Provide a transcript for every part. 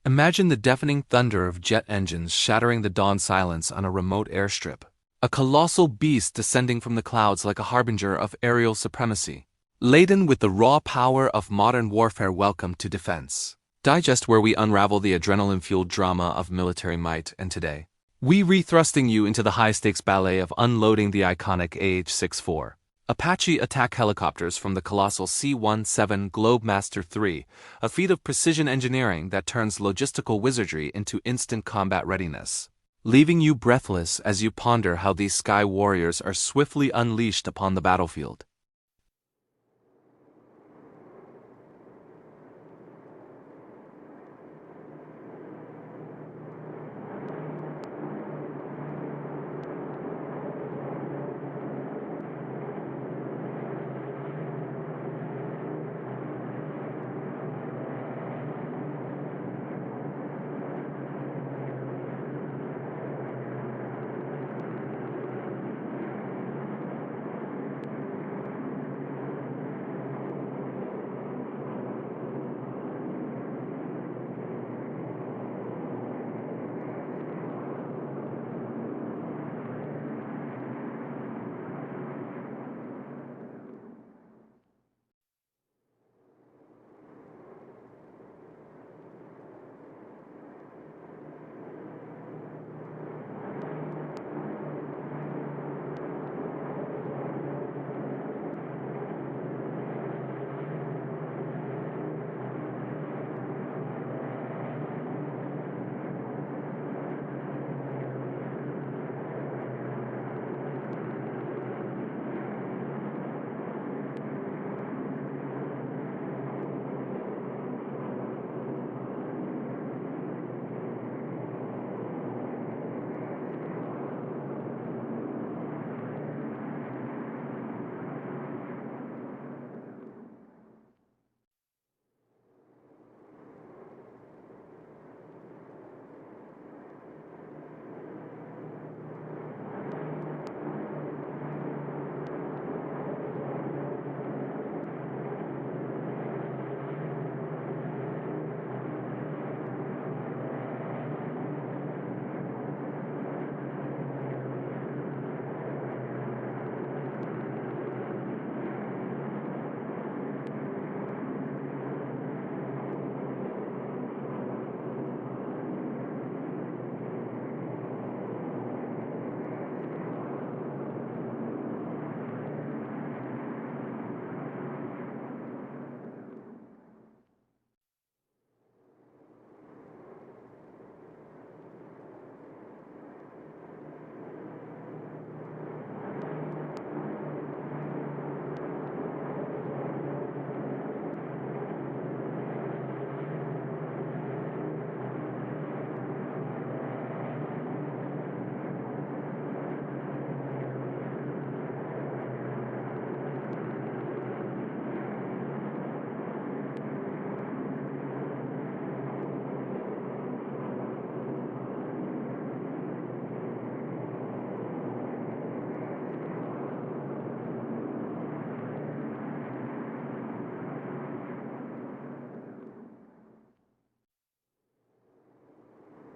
Imagine the deafening thunder of jet engines shattering the dawn silence on a remote airstrip. A colossal beast descending from the clouds like a harbinger of aerial supremacy. Laden with the raw power of modern warfare. Welcome to Defense Digest, where we unravel the adrenaline-fueled drama of military might, and today, we rethrusting you into the high-stakes ballet of unloading the iconic AH-64 Apache attack helicopters from the colossal C-17 Globemaster III, a feat of precision engineering that turns logistical wizardry into instant combat readiness, leaving you breathless as you ponder how these sky warriors are swiftly unleashed upon the battlefield.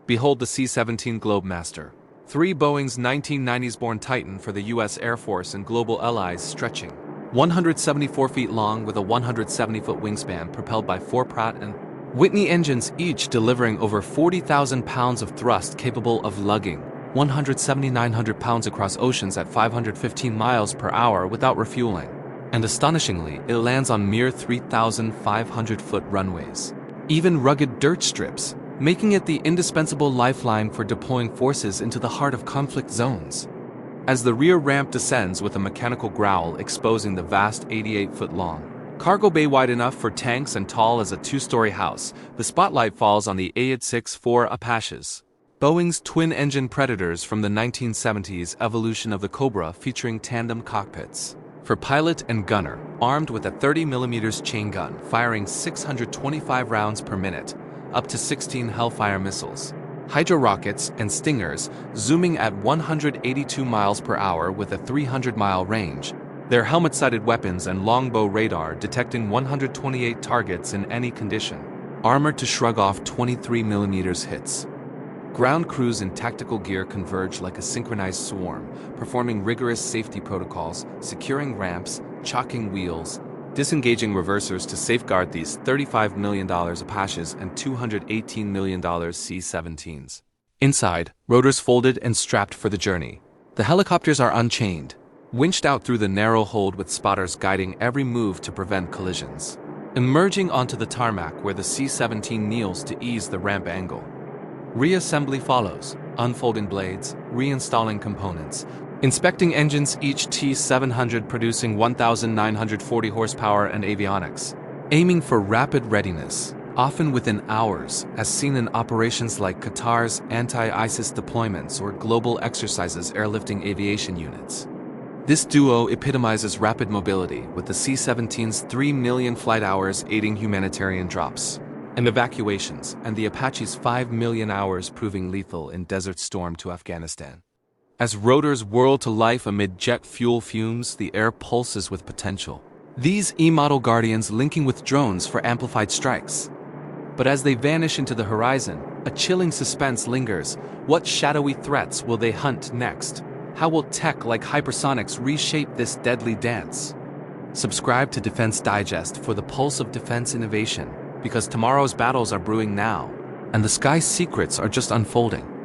Behold the C-17 Globemaster III, Boeing's 1990s-born Titan for the U.S. Air Force and global allies, stretching 174 feet long with a 170-foot wingspan, propelled by 4 Pratt & Whitney engines, each delivering over 40,000 pounds of thrust, capable of lugging 1,700 pounds across oceans at 515 miles per hour without refueling. And astonishingly, it lands on mere 3,500-foot runways, even rugged dirt strips, making it the indispensable lifeline for deploying forces into the heart of conflict zones. As the rear ramp descends with a mechanical growl, exposing the vast 88-foot-long cargo bay wide enough for tanks and tall as a 2-story house, the spotlight falls on the AH-64 Apaches, Boeing's twin-engine predators from the 1970s evolution of the Cobra, featuring tandem cockpits for pilot and gunner, armed with a 30mm chain gun, firing 625 rounds per minute, up to 16 Hellfire missiles, Hydra rockets, and Stingers, zooming at 182 miles per hour with a 300-mile range. Their helmet-sighted weapons and longbow radar detecting 128 targets in any condition. armored to shrug off 23mm hits. Ground crews in tactical gear converge like a synchronized swarm, performing rigorous safety protocols, securing ramps, chocking wheels, disengaging reversers to safeguard these $35 million Apaches and $218 million C-17s. Inside, rotors folded and strapped for the journey. The helicopters are unchained, winched out through the narrow hold with spotters guiding every move to prevent collisions. Emerging onto the tarmac where the C-17 kneels to ease the ramp angle. Reassembly follows, unfolding blades, reinstalling components, inspecting engines, each T-700 producing 1,940 horsepower and avionics, aiming for rapid readiness, often within hours, as seen in operations like Qatar's anti-ISIS deployments or global exercises airlifting aviation units. This duo epitomizes rapid mobility, with the C-17's 3 million flight hours aiding humanitarian drops and evacuations, and the Apache's 5 million hours proving lethal in Desert Storm to Afghanistan. As rotors whirl to life amid jet fuel fumes, the air pulses with potential. These E-model Guardians linking with drones for amplified strikes. But as they vanish into the horizon, a chilling suspense lingers. What shadowy threats will they hunt next? How will tech like hypersonics reshape this deadly dance? Subscribe to Defense Digest for the pulse of defense innovation, because tomorrow's battles are brewing now, and the sky's secrets are just unfolding.